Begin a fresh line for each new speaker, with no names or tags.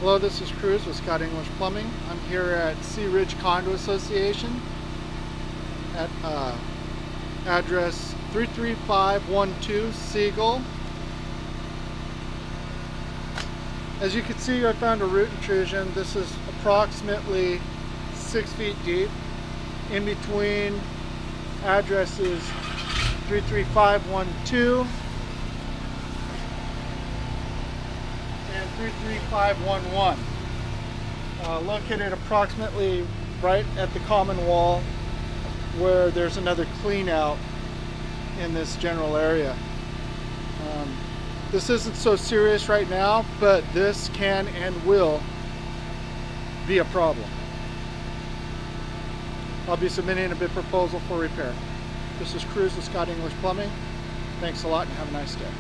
Hello, this is Cruz with Scott English Plumbing. I'm here at Sea Ridge Condo Association at address 33512 Seagull. As you can see, I found a root intrusion. This is approximately 6 feet deep. In between addresses 33512 and 33511. Located approximately right at the common wall where there's another clean out in this general area. This isn't so serious right now, but this can and will be a problem. I'll be submitting a bid proposal for repair. This is Cruz with Scott English Plumbing. Thanks a lot and have a nice day.